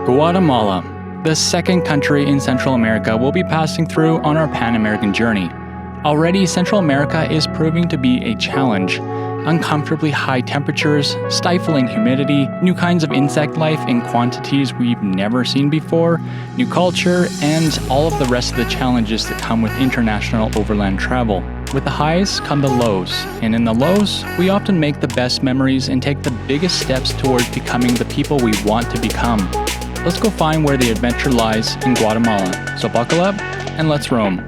Guatemala, the second country in Central America we'll be passing through on our Pan-American journey. Already, Central America is proving to be a challenge. Uncomfortably high temperatures, stifling humidity, new kinds of insect life in quantities we've never seen before, new culture, and all of the rest of the challenges that come with international overland travel. With the highs come the lows, and in the lows, we often make the best memories and take the biggest steps towards becoming the people we want to become. Let's go find where the adventure lies in Guatemala. So buckle up and let's roam.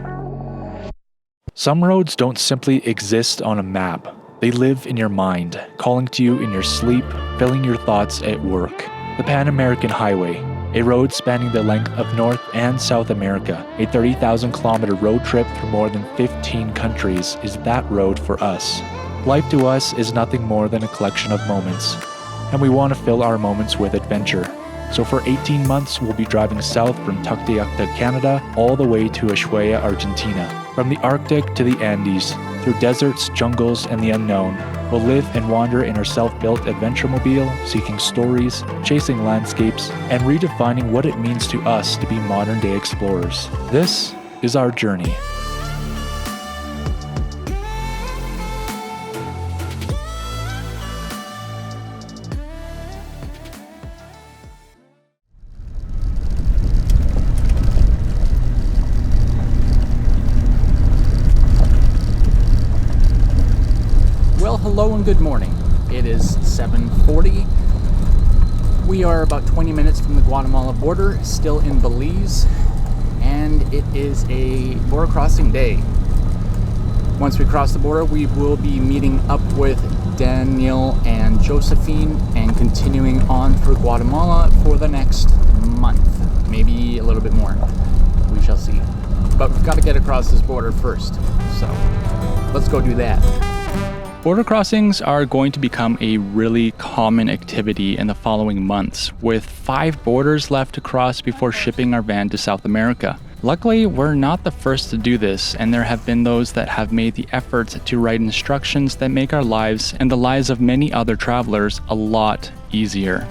Some roads don't simply exist on a map. They live in your mind, calling to you in your sleep, filling your thoughts at work. The Pan-American Highway, a road spanning the length of North and South America, a 30,000-kilometer road trip through more than 15 countries, is that road for us. Life to us is nothing more than a collection of moments, and we want to fill our moments with adventure. So for 18 months, we'll be driving south from Tuktoyakta, Canada, all the way to Ushuaia, Argentina. From the Arctic to the Andes, through deserts, jungles, and the unknown, we'll live and wander in our self-built adventure mobile, seeking stories, chasing landscapes, and redefining what it means to us to be modern-day explorers. This is our journey. Well, hello and good morning. It is 7:40. We are about 20 minutes from the Guatemala border, still in Belize, and it is a border crossing day. Once we cross the border, we will be meeting up with Daniel and Josephine and continuing on through Guatemala for the next month, maybe a little bit more. We shall see. But we've got to get across this border first, so let's go do that. Border crossings are going to become a really common activity in the following months, with 5 borders left to cross before shipping our van to South America. Luckily, we're not the first to do this, and there have been those that have made the effort to write instructions that make our lives and the lives of many other travelers a lot easier.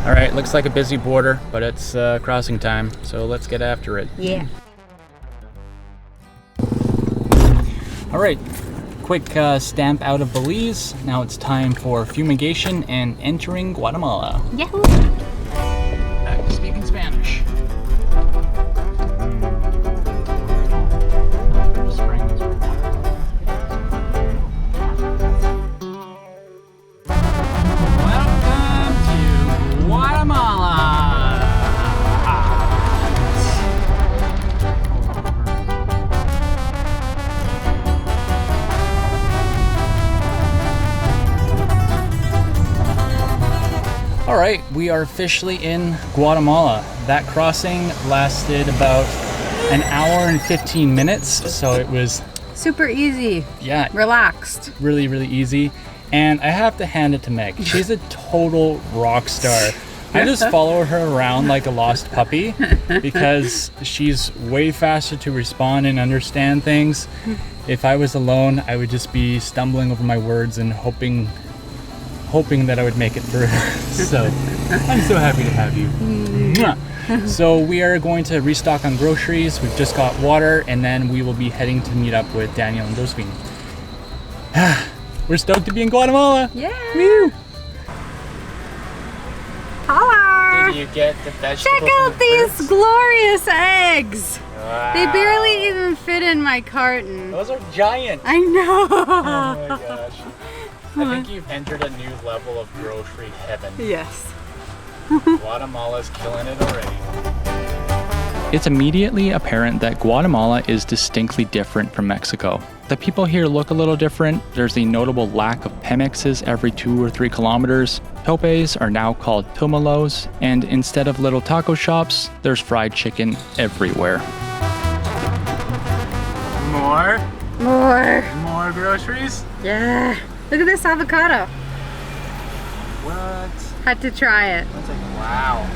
All right, looks like a busy border, but it's crossing time, so let's get after it. Yeah. All right, quick stamp out of Belize. Now it's time for fumigation and entering Guatemala. Yahoo! Back to speaking Spanish. All right, we are officially in Guatemala. That crossing lasted about an hour and 15 minutes, so it was Super easy. Yeah, Relaxed. really, really easy. And I have to hand it to Meg. She's a total rock star. I just follow her around like a lost puppy because she's way faster to respond and understand things. If I was alone, I would just be stumbling over my words and hoping that I would make it through. So I'm so happy to have you. So we are going to restock on groceries. We've just got water, and then we will be heading to meet up with Daniel and Josephine. We're stoked to be in Guatemala. Yeah. Woo! Holla! Did you get the vegetables? Check out these glorious eggs. Wow. They barely even fit in my carton. Those are giant. I know. Oh my gosh. I think you've entered a new level of grocery heaven. Yes. Guatemala's killing it already. It's immediately apparent that Guatemala is distinctly different from Mexico. The people here look a little different. There's a notable lack of Pemexes every 2 or 3 kilometers. Topes are now called tomalos, and instead of little taco shops, there's fried chicken everywhere. More groceries? Yeah. Look at this avocado. What? Had to try it. It's like, wow.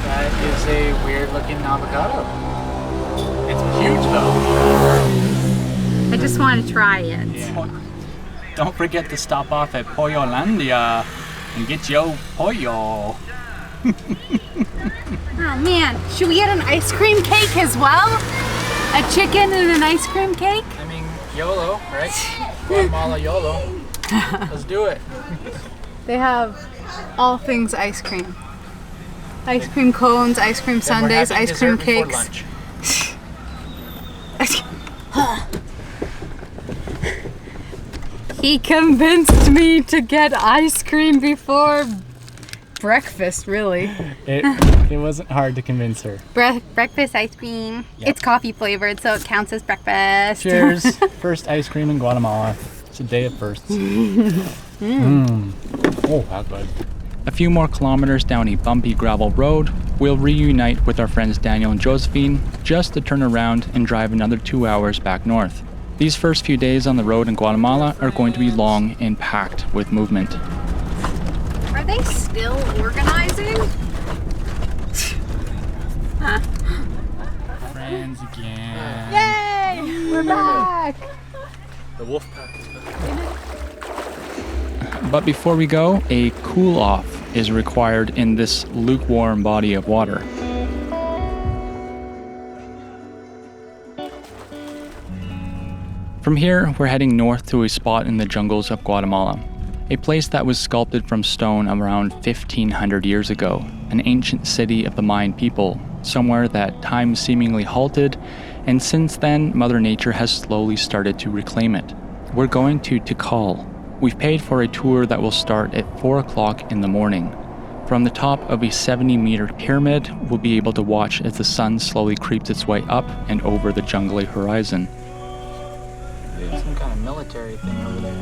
That is a weird looking avocado. It's huge though. I just want to try it. Yeah. Don't forget to stop off at Pollolandia and get your pollo. Oh man, should we get an ice cream cake as well? A chicken and an ice cream cake? I mean, YOLO, right? Guatemala YOLO. Let's do it. They have all things ice cream. Ice cream cones, ice cream sundaes, ice cream cakes. Lunch. He convinced me to get ice cream before breakfast, really. It wasn't hard to convince her. Breakfast ice cream. Yep. It's coffee flavored, so it counts as breakfast. Cheers. First ice cream in Guatemala. It's a day of firsts. Oh, how good. A few more kilometers down a bumpy gravel road, we'll reunite with our friends Daniel and Josephine just to turn around and drive another 2 hours back north. These first few days on the road in Guatemala are going to be long and packed with movement. Are they still organizing? Friends again. Yay! We're back! The wolf pack is back. But before we go, a cool off is required in this lukewarm body of water. From here, we're heading north to a spot in the jungles of Guatemala, a place that was sculpted from stone around 1500 years ago, an ancient city of the Mayan people, somewhere that time seemingly halted, and since then, Mother Nature has slowly started to reclaim it. We're going to Tikal. We've paid for a tour that will start at 4 o'clock in the morning. From the top of a 70-meter pyramid, we'll be able to watch as the sun slowly creeps its way up and over the jungly horizon. Some kind of military thing over there.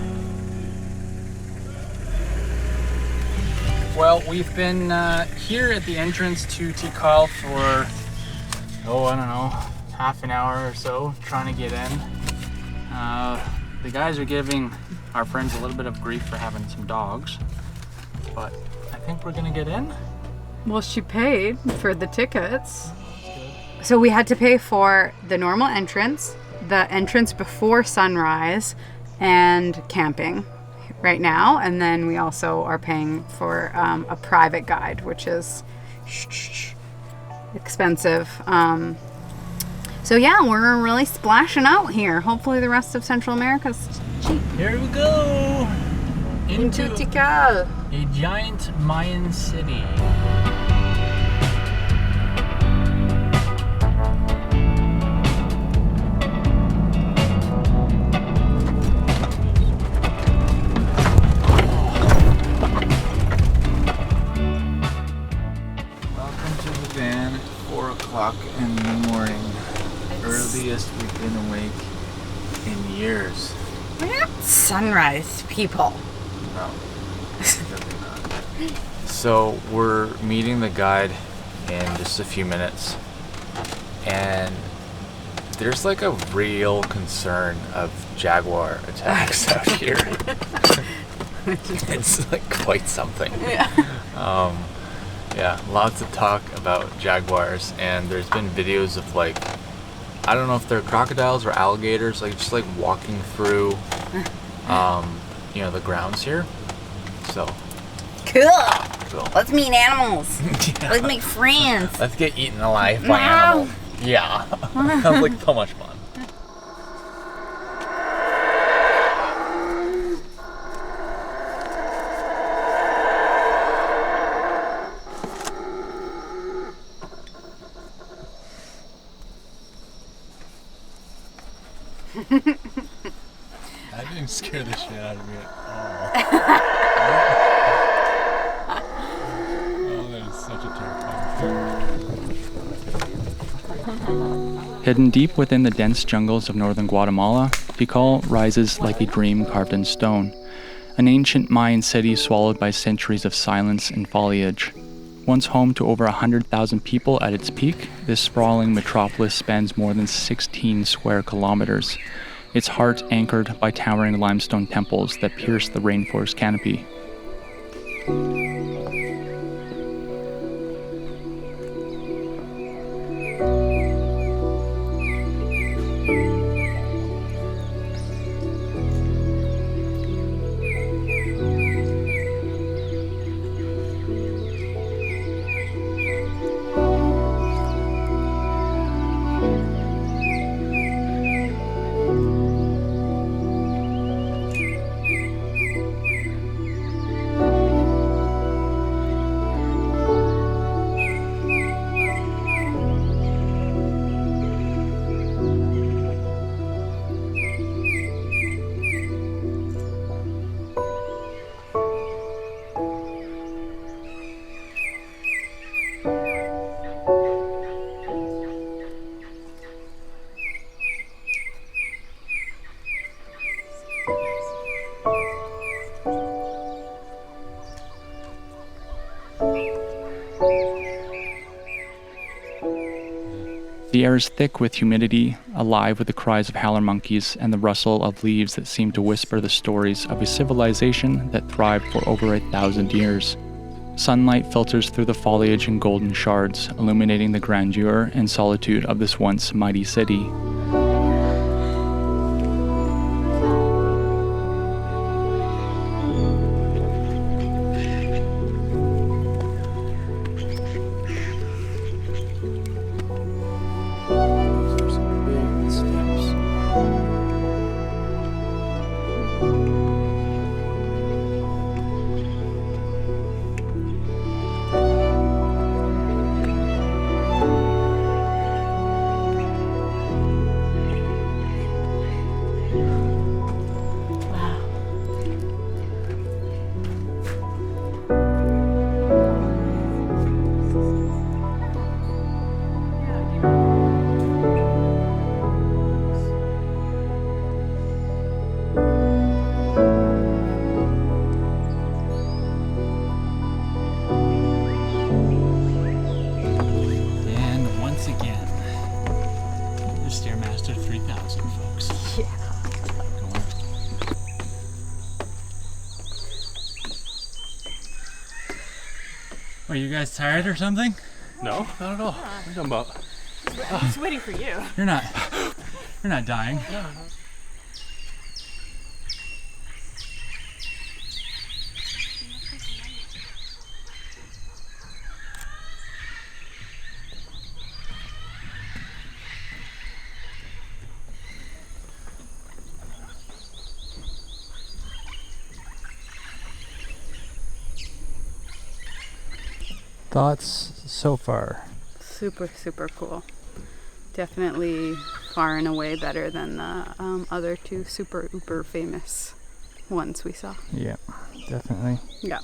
Well, we've been here at the entrance to Tikal for, I don't know, half an hour or so, trying to get in. The guys are giving our friends a little bit of grief for having some dogs, but I think we're gonna get in. Well, she paid for the tickets. So we had to pay for the normal entrance, the entrance before sunrise, and camping right now. And then we also are paying for a private guide, which is expensive. So yeah, we're really splashing out here. Hopefully the rest of Central America's cheap. Here we go! Into Tikal. A giant Mayan city. Welcome to the van at 4 o'clock in the morning. Earliest we've been awake in years. We're not sunrise people. No, definitely not. So we're meeting the guide in just a few minutes, and there's like a real concern of jaguar attacks out here. It's like quite something. Yeah, lots of talk about jaguars, and there's been videos of like, I don't know if they're crocodiles or alligators, like just like walking through the grounds here. So Cool. Let's meet animals. yeah. Let's make friends. Let's get eaten alive by animals. Yeah. Sounds like so much fun. That didn't scare the shit out of me at all. Oh, that is such a terrifying thing. Hidden deep within the dense jungles of northern Guatemala, Tikal rises like a dream carved in stone, an ancient Mayan city swallowed by centuries of silence and foliage. Once home to over 100,000 people at its peak, this sprawling metropolis spans more than 16 square kilometers, its heart anchored by towering limestone temples that pierce the rainforest canopy. air is thick with humidity, alive with the cries of howler monkeys and the rustle of leaves that seem to whisper the stories of a civilization that thrived for over 1,000 years. Sunlight filters through the foliage in golden shards, illuminating the grandeur and solitude of this once mighty city. Stairmaster 3000, folks. Yeah. Are you guys tired or something? No, not at all. What are you talking about? I'm just waiting for you. You're not dying. No. Thoughts so far? Super, super cool. Definitely far and away better than the other two super uber famous ones we saw. Yeah, definitely. Yeah.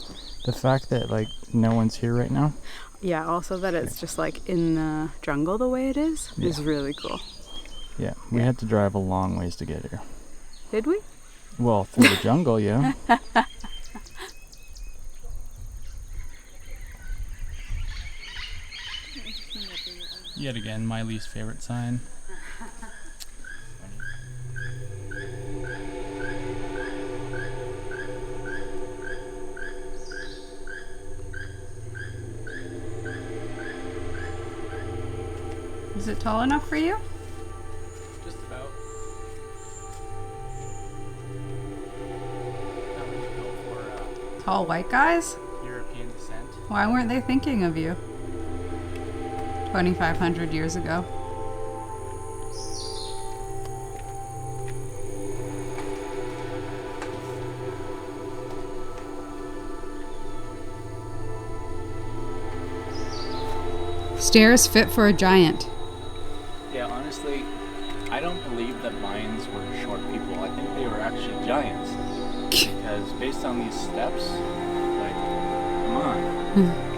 The fact that like no one's here right now. Yeah, also that it's just like in the jungle the way it is really cool. Yeah, we had to drive a long ways to get here. Did we? Well, through the jungle, yeah. Yet again, my least favorite sign. Is it tall enough for you? Just about. Tall white guys? European descent. Why weren't they thinking of you 2,500 years ago? Stairs fit for a giant. Yeah, honestly, I don't believe that Mayans were short people. I think they were actually giants. Because based on these steps, like, come on.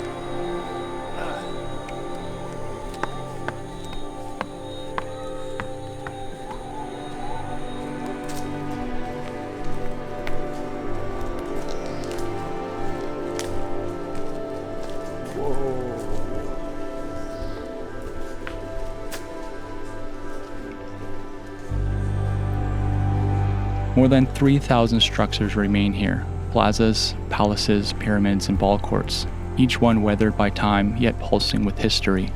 More than 3,000 structures remain here: plazas, palaces, pyramids, and ball courts, each one weathered by time yet pulsing with history.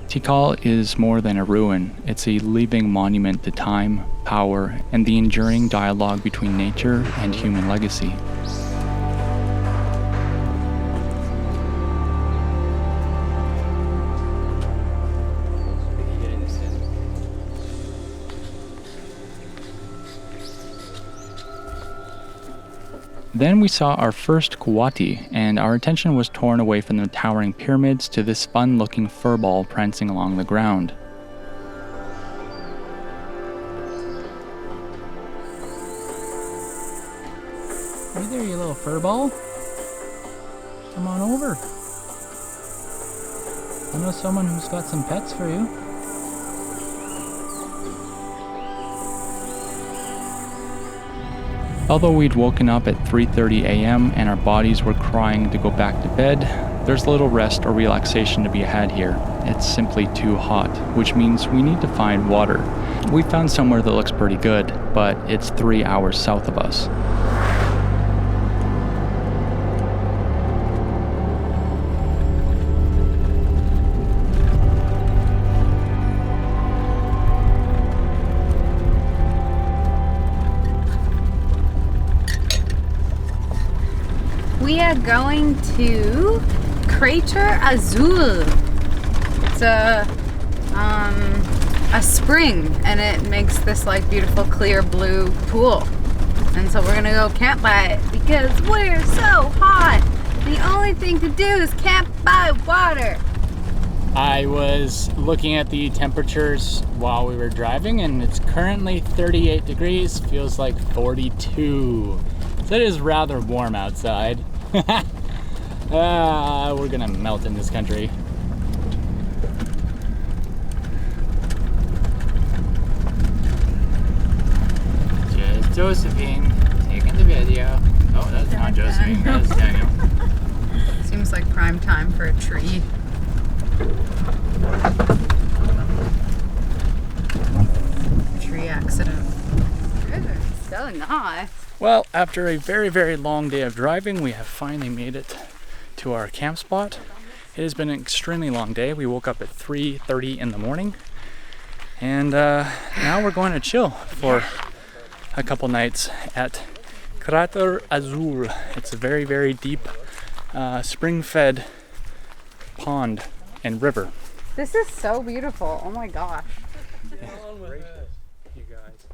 Tikal is more than a ruin, it's a living monument to time, power, and the enduring dialogue between nature and human legacy. Then we saw our first kuwati, and our attention was torn away from the towering pyramids to this fun-looking furball prancing along the ground. Hey there, you little furball. Come on over. I know someone who's got some pets for you. Although we'd woken up at 3:30 a.m. and our bodies were crying to go back to bed, There's little rest or relaxation to be had here. It's simply too hot, which means we need to find water. We found somewhere that looks pretty good, but it's 3 hours south of us. We are going to Crater Azul. It's a spring, and it makes this like beautiful clear blue pool. And so we're gonna go camp by it because we're so hot. The only thing to do is camp by water. I was looking at the temperatures while we were driving, and it's currently 38 degrees, feels like 42. So it is rather warm outside. We're gonna melt in this country. Just Josephine taking the video. Oh, that's not Josephine, that's Daniel. Seems like prime time for a tree. Tree accident. So nice. Well, after a very, very long day of driving, we have finally made it to our camp spot. It has been an extremely long day. We woke up at 3:30 in the morning, and now we're going to chill for a couple nights at Crater Azul. It's a very, very deep spring-fed pond and river. This is so beautiful. Oh my gosh. You guys.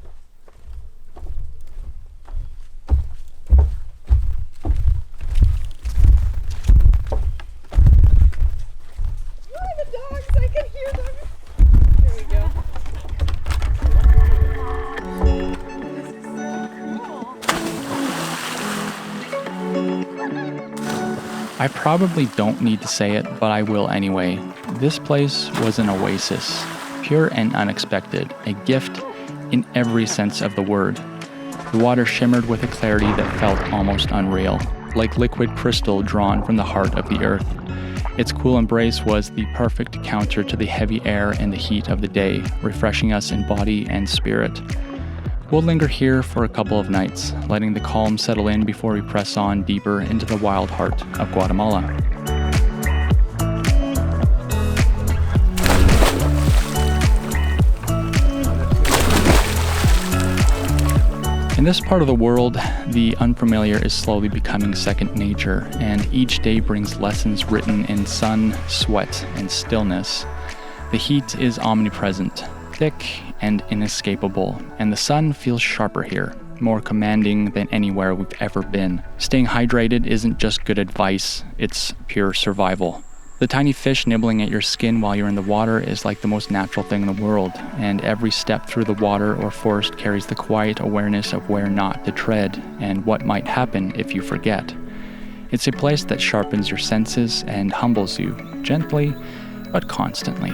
The dogs, I can hear them. There we go. This is so cool. I probably don't need to say it, but I will anyway. This place was an oasis, pure and unexpected, a gift in every sense of the word. The water shimmered with a clarity that felt almost unreal, like liquid crystal drawn from the heart of the earth. Its cool embrace was the perfect counter to the heavy air and the heat of the day, refreshing us in body and spirit. We'll linger here for a couple of nights, letting the calm settle in before we press on deeper into the wild heart of Guatemala. In this part of the world, the unfamiliar is slowly becoming second nature, and each day brings lessons written in sun, sweat, and stillness. The heat is omnipresent, thick and inescapable, and the sun feels sharper here, more commanding than anywhere we've ever been. Staying hydrated isn't just good advice, it's pure survival. The tiny fish nibbling at your skin while you're in the water is like the most natural thing in the world, and every step through the water or forest carries the quiet awareness of where not to tread and what might happen if you forget. It's a place that sharpens your senses and humbles you, gently but constantly.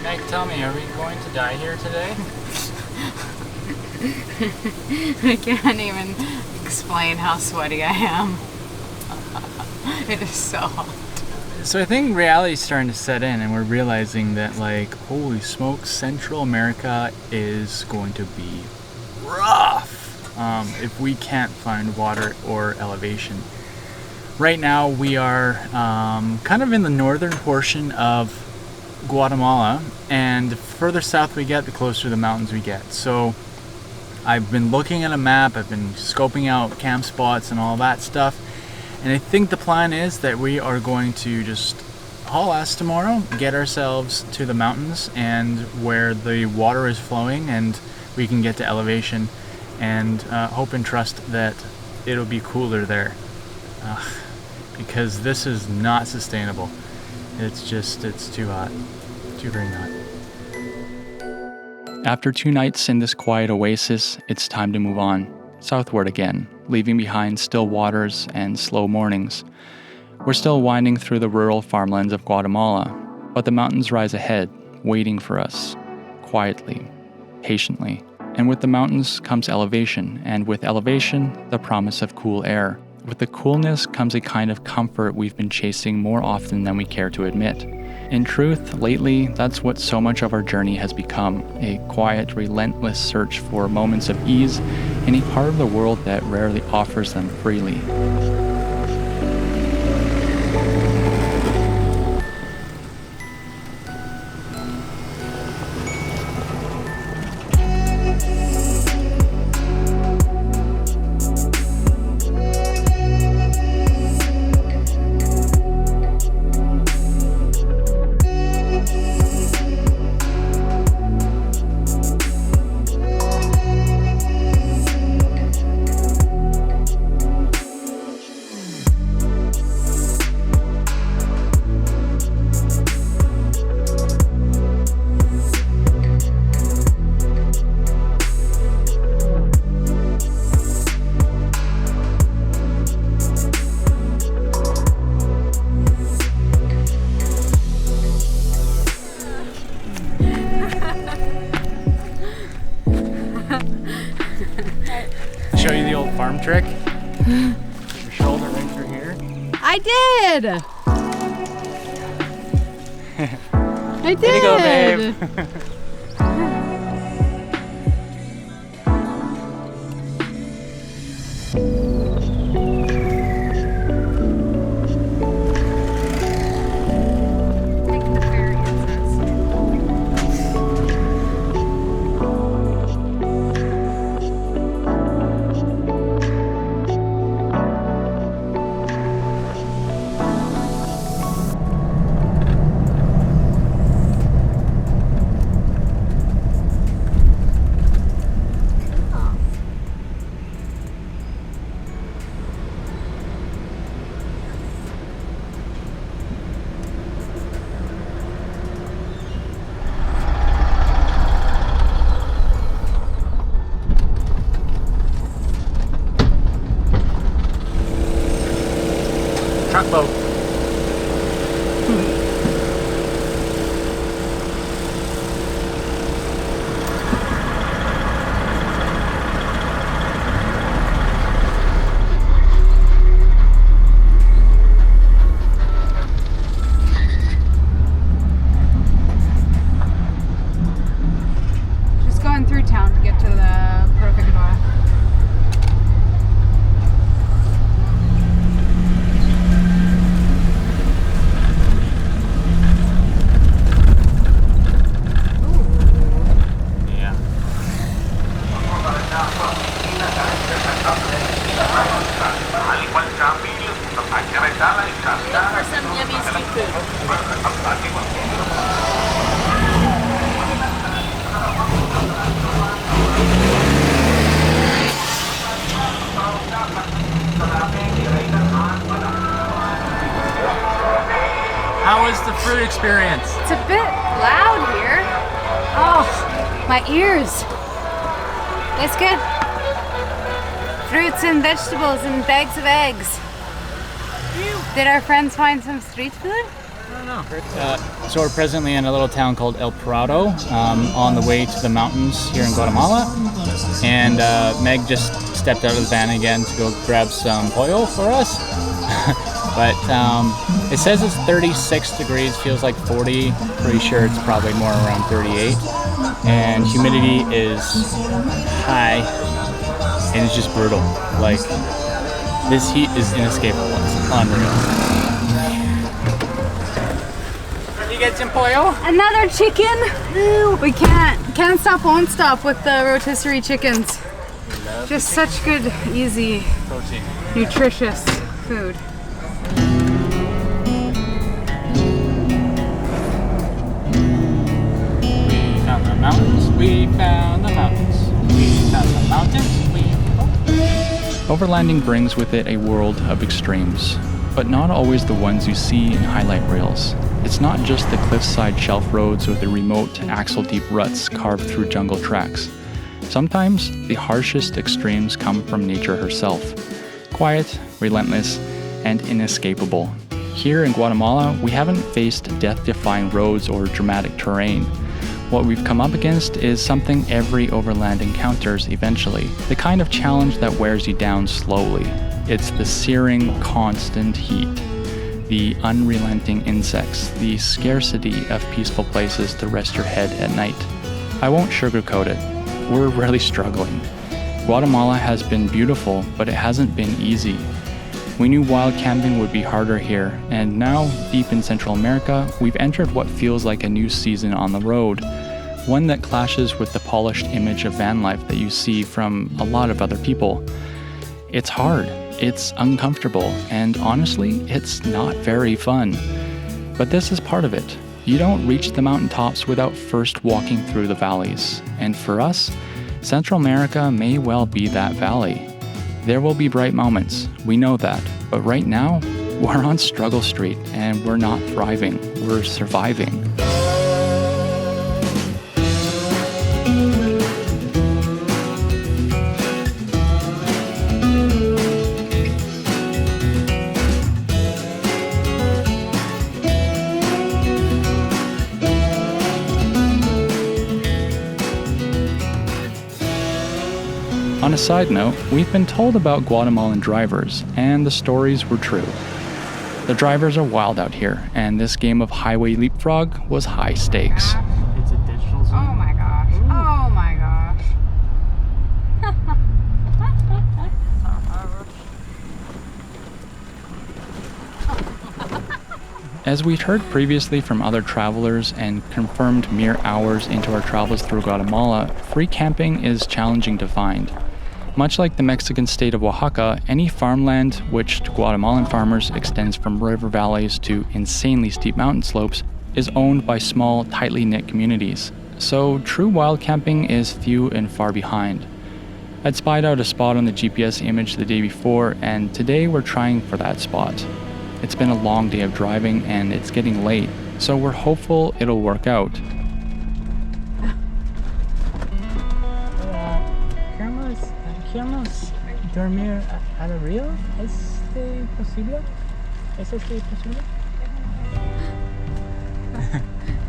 Meg, tell me, are we going to die here today? I can't even explain how sweaty I am. It is so hot. So I think reality's starting to set in, and we're realizing that, like, holy smokes, Central America is going to be rough if we can't find water or elevation. Right now we are kind of in the northern portion of Guatemala, and the further south we get, the closer the mountains we get. So I've been looking at a map, I've been scoping out camp spots and all that stuff, and I think the plan is that we are going to just haul ass tomorrow, get ourselves to the mountains and where the water is flowing and we can get to elevation, and hope and trust that it'll be cooler there, because this is not sustainable. It's too hot, too very hot. After 2 nights in this quiet oasis, it's time to move on, southward again, leaving behind still waters and slow mornings. We're still winding through the rural farmlands of Guatemala, but the mountains rise ahead, waiting for us, quietly, patiently. And with the mountains comes elevation, and with elevation, the promise of cool air. With the coolness comes a kind of comfort we've been chasing more often than we care to admit. In truth, lately, that's what so much of our journey has become, a quiet, relentless search for moments of ease in a part of the world that rarely offers them freely. Show you the old farm trick. Put your shoulder right through here. I did! I did! Way to go, babe. Tugboat. Just going through town to get to the Prefectura. How was the fruit experience? It's a bit loud here. Oh, my ears. It's good. Fruits and vegetables and bags of eggs. Did our friends find some street food? So we're presently in a little town called El Prado, on the way to the mountains here in Guatemala. And Meg just stepped out of the van again to go grab some pollo for us. But it says it's 36 degrees, feels like 40. Pretty sure it's probably more around 38. And humidity is high, and it's just brutal. Like, this heat is inescapable. It's unreal. You get some pollo? Another chicken? We can't stop, won't stop with the rotisserie chickens. Just such good, easy, Protein. nutritious food. We found the mountains. We found the mountains. We found the mountains. Overlanding brings with it a world of extremes, but not always the ones you see in highlight reels. It's not just the cliffside shelf roads or the remote axle-deep ruts carved through jungle tracks. Sometimes the harshest extremes come from nature herself. Quiet, relentless, and inescapable. Here in Guatemala, we haven't faced death-defying roads or dramatic terrain. What we've come up against is something every overland encounters eventually, the kind of challenge that wears you down slowly. It's the searing, constant heat, the unrelenting insects, the scarcity of peaceful places to rest your head at night. I won't sugarcoat it. We're really struggling. Guatemala has been beautiful, but it hasn't been easy. We knew wild camping would be harder here, and now, deep in Central America, we've entered what feels like a new season on the road, one that clashes with the polished image of van life that you see from a lot of other people. It's hard, it's uncomfortable, and honestly, it's not very fun. But this is part of it. You don't reach the mountaintops without first walking through the valleys, and for us, Central America may well be that valley. There will be bright moments, we know that, but right now, we're on Struggle Street and we're not thriving, we're surviving. On a side note, we've been told about Guatemalan drivers, and the stories were true. The drivers are wild out here, and this game of highway leapfrog was high stakes. It's a digital zoom. Oh my gosh. Oh my gosh. As we'd heard previously from other travelers and confirmed mere hours into our travels through Guatemala, free camping is challenging to find. Much like the Mexican state of Oaxaca, any farmland, which to Guatemalan farmers extends from river valleys to insanely steep mountain slopes, is owned by small, tightly knit communities. So true wild camping is few and far behind. I'd spied out a spot on the GPS image the day before, and today we're trying for that spot. It's been a long day of driving and it's getting late, so we're hopeful it'll work out. ¿Queremos dormir a la río? ¿Es posible? ¿Es posible?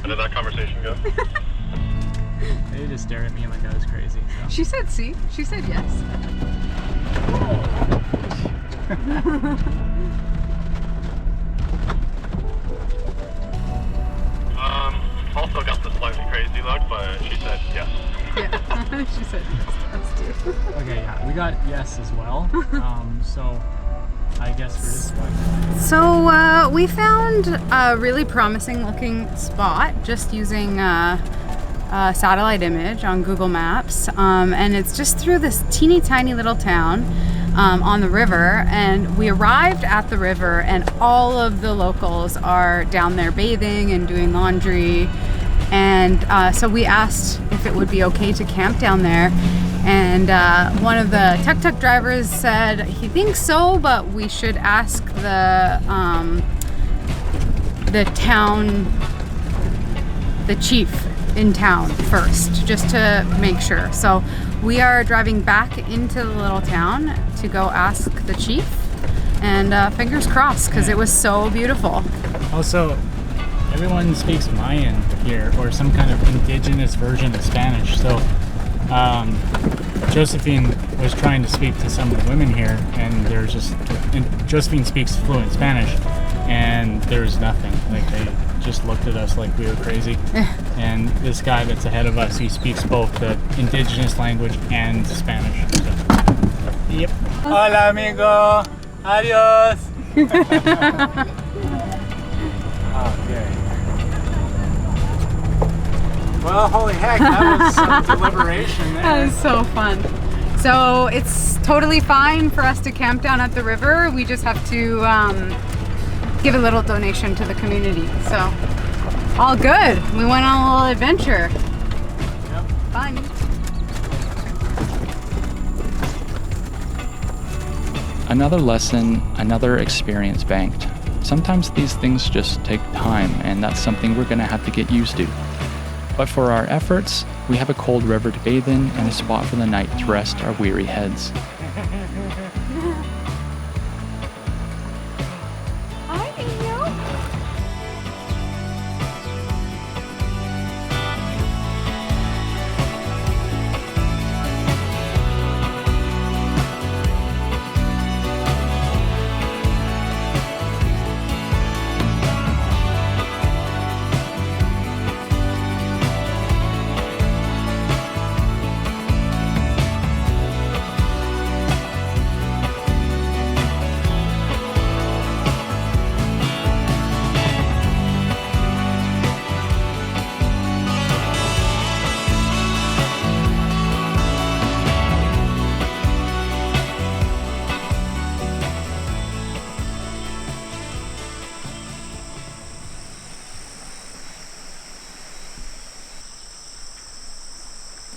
How did that conversation go? They just stared at me like I was crazy. So. She said see. She said yes. Also got the slightly crazy look, but she said yes. Yeah, she said yes. Us too. Okay, yeah, we got yes as well. So I guess we're just going. So we found a really promising looking spot just using a satellite image on Google Maps, and it's just through this teeny tiny little town on the river. And we arrived at the river, and all of the locals are down there bathing and doing laundry. And so we asked if it would be okay to camp down there. And one of the tuk-tuk drivers said he thinks so, but we should ask the chief in town first, just to make sure. So we are driving back into the little town to go ask the chief, and fingers crossed, because it was so beautiful. Also, everyone speaks Mayan here, or some kind of indigenous version of Spanish. So Josephine was trying to speak to some of the women here, and Josephine speaks fluent Spanish, and there was nothing. Like, they just looked at us like we were crazy. And this guy that's ahead of us, he speaks both the indigenous language and Spanish. So, yep. Hola, amigo. Adios. Okay. Well, holy heck, that was some deliberation there. That was so fun. So it's totally fine for us to camp down at the river. We just have to give a little donation to the community. So all good. We went on a little adventure. Yep. Fun. Another lesson, another experience banked. Sometimes these things just take time, and that's something we're gonna have to get used to. But for our efforts, we have a cold river to bathe in and a spot for the night to rest our weary heads.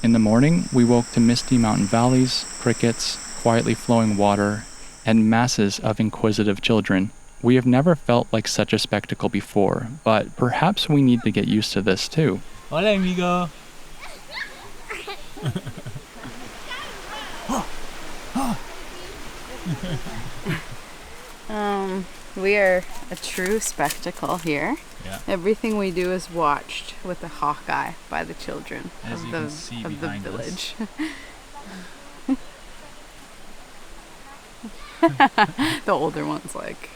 In the morning, we woke to misty mountain valleys, crickets, quietly flowing water, and masses of inquisitive children. We have never felt like such a spectacle before, but perhaps we need to get used to this too. Hola, amigo. We are a true spectacle here. Yeah. Everything we do is watched with a hawk eye by the children As of you the can see of the behind us. village. The older ones like.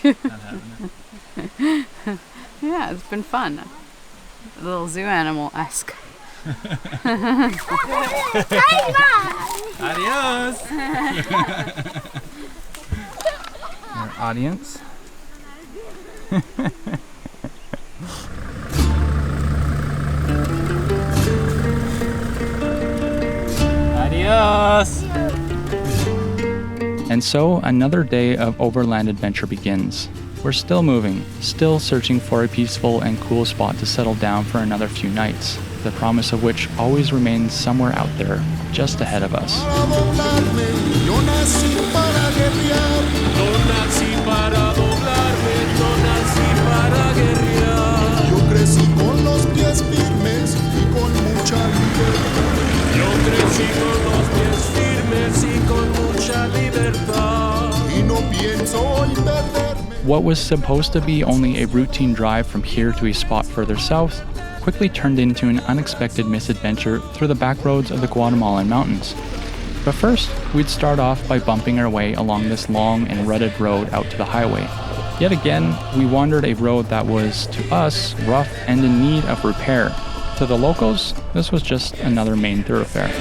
Yeah, not having it. Yeah, it's been fun. A little zoo animal-esque. Adios. Our audience. Adios. And so another day of overland adventure begins. We're still moving, still searching for a peaceful and cool spot to settle down for another few nights, the promise of which always remains somewhere out there, just ahead of us. What was supposed to be only a routine drive from here to a spot further south quickly turned into an unexpected misadventure through the back roads of the Guatemalan mountains. But first, we'd start off by bumping our way along this long and rutted road out to the highway. Yet again, we wandered a road that was, to us, rough and in need of repair. To the locals, this was just another main thoroughfare.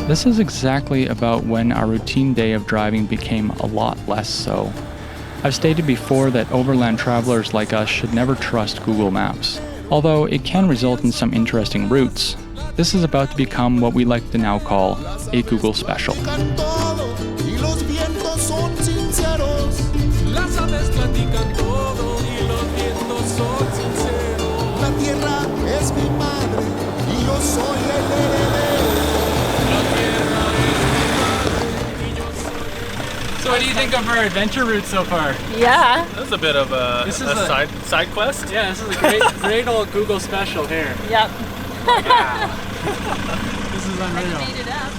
This is exactly about when our routine day of driving became a lot less so. I've stated before that overland travelers like us should never trust Google Maps. Although it can result in some interesting routes, this is about to become what we like to now call a Google special. what do you think of our adventure route so far? Yeah. This is a bit of a, This is a a- side quest. Yeah, this is a great old Google special here. Yep. This is unreal. Made it up.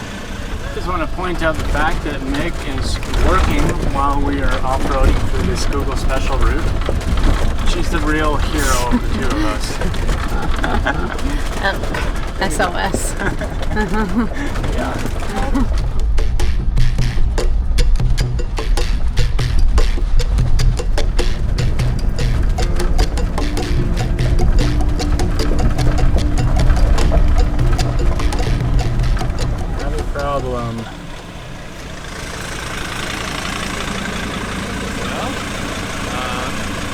Just want to point out the fact that Meg is working while we are off-roading through this Google special route. She's the real hero of the two of us. SOS. Yeah. Problem. I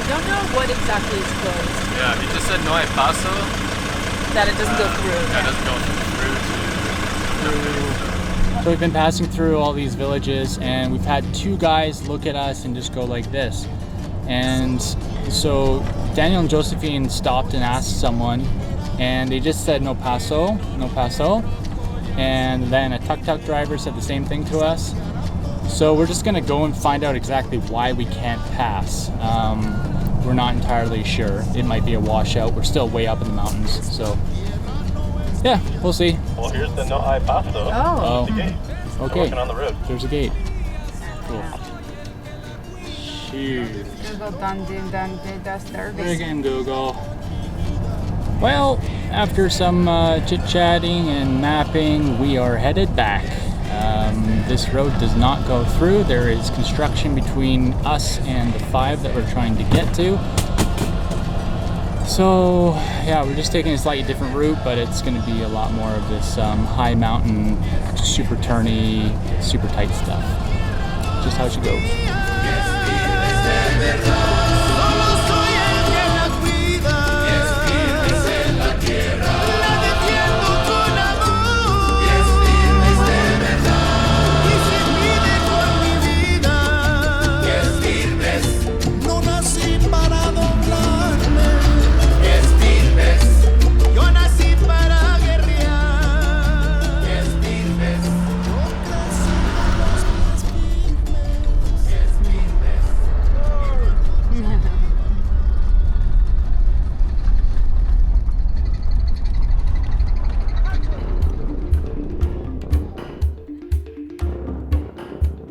don't know what exactly is closed. Yeah, he just said no hay paso. That it doesn't go through. That doesn't go through to. So we've been passing through all these villages and we've had two guys look at us and just go like this. And so Daniel and Josephine stopped and asked someone and they just said no paso, no paso. And then a tuk-tuk driver said the same thing to us. So we're just gonna go and find out exactly why we can't pass. We're not entirely sure. It might be a washout. We're still way up in the mountains, so yeah, we'll see. Well, here's the no hay paso. Oh. The gate. We're Okay, working on the road. there's a gate. Cool. Shoot. Friggin' Google. Well, after some chit-chatting and mapping, we are headed back. This road does not go through. There is construction between us and the 5 that we're trying to get to. So, yeah, we're just taking a slightly different route, but it's going to be a lot more of this high mountain, super turny, super tight stuff. Just how it should go.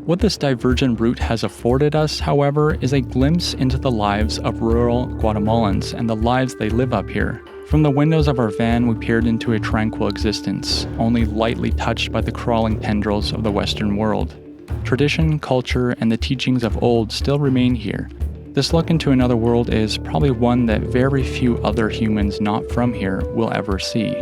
What this divergent route has afforded us, however, is a glimpse into the lives of rural Guatemalans and the lives they live up here. From the windows of our van, we peered into a tranquil existence, only lightly touched by the crawling tendrils of the Western world. Tradition, culture, and the teachings of old still remain here. This look into another world is probably one that very few other humans not from here will ever see.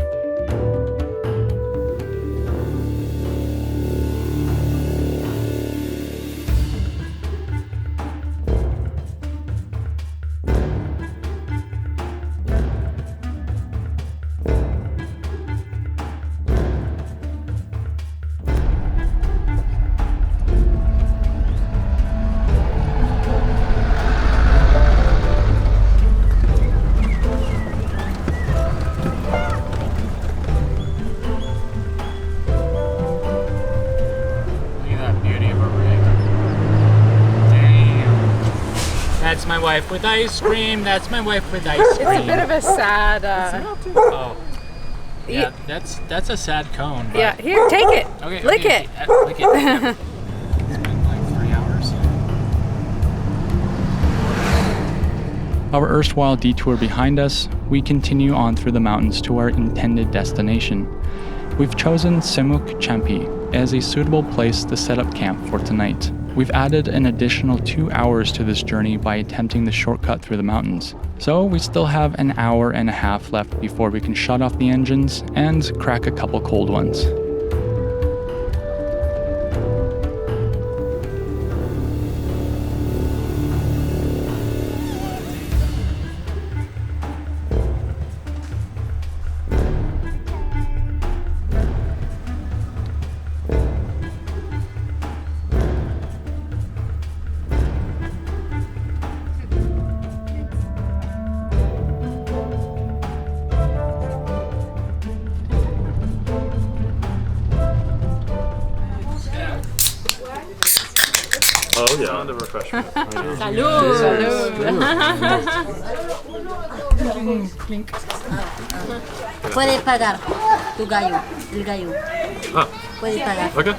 That's my wife with ice cream. That's my wife with ice cream. It's a bit of a sad. Oh. Yeah, that's a sad cone. But Yeah, here, take it. Okay, Lick okay, it. Lick it. It's been like 3 hours. Our erstwhile detour behind us, we continue on through the mountains to our intended destination. We've chosen Semuk Champi as a suitable place to set up camp for tonight. We've added an additional 2 hours to this journey by attempting the shortcut through the mountains. So we still have an hour and a half left before we can shut off the engines and crack a couple cold ones. Oh yeah. Round of refreshment. Puede pagar tu gallo, el gallo. Ah, Puede pagar. okay.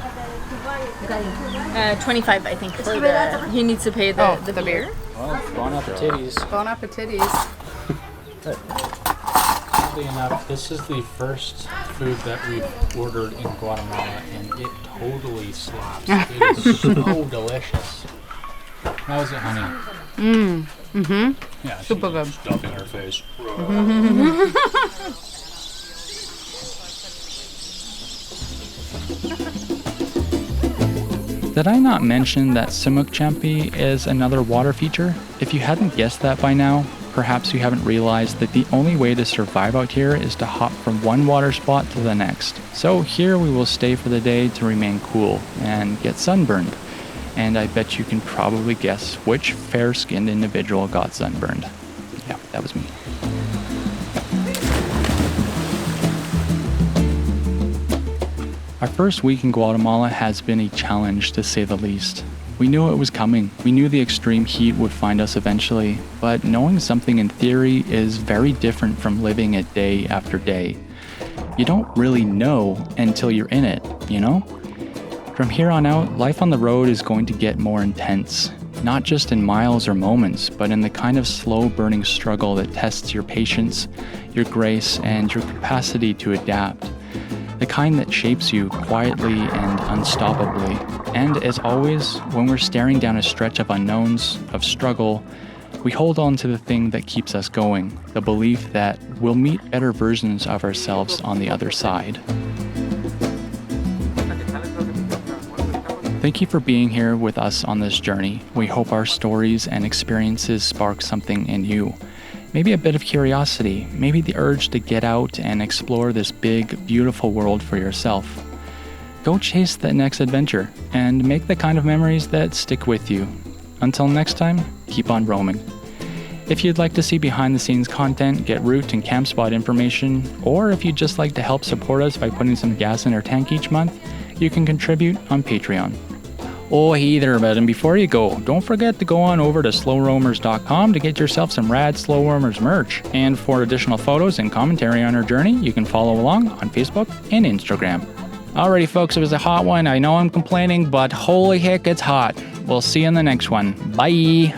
Gallo. 25, I think. For the, he needs to pay the beer. Well, bon appetitties. Bon appetitties. Oddly enough, this is the first food that we've ordered in Guatemala, and it totally slaps. It is so delicious. How is it, honey? Yeah, Super good. Stuffing her face. Did I not mention that Simukchampi is another water feature? If you hadn't guessed that by now, perhaps you haven't realized that the only way to survive out here is to hop from one water spot to the next. So here we will stay for the day to remain cool and get sunburned. And I bet you can probably guess which fair-skinned individual got sunburned. Yeah, that was me. Our first week in Guatemala has been a challenge, to say the least. We knew it was coming. We knew the extreme heat would find us eventually, but knowing something in theory is very different from living it day after day. You don't really know until you're in it, you know? From here on out, life on the road is going to get more intense, not just in miles or moments, but in the kind of slow-burning struggle that tests your patience, your grace, and your capacity to adapt. The kind that shapes you quietly and unstoppably. And as always, when we're staring down a stretch of unknowns, of struggle, we hold on to the thing that keeps us going, the belief that we'll meet better versions of ourselves on the other side. Thank you for being here with us on this journey. We hope our stories and experiences spark something in you. Maybe a bit of curiosity, maybe the urge to get out and explore this big, beautiful world for yourself. Go chase that next adventure and make the kind of memories that stick with you. Until next time, keep on roaming. If you'd like to see behind the scenes content, get route and camp spot information, or if you'd just like to help support us by putting some gas in our tank each month, you can contribute on Patreon. Oh, hey there, and before you go, don't forget to go on over to slowroamers.com to get yourself some rad Slow Roamers merch. And for additional photos and commentary on our journey, you can follow along on Facebook and Instagram. Alrighty, folks, it was a hot one. I know I'm complaining, but holy heck, it's hot. We'll see you in the next one. Bye!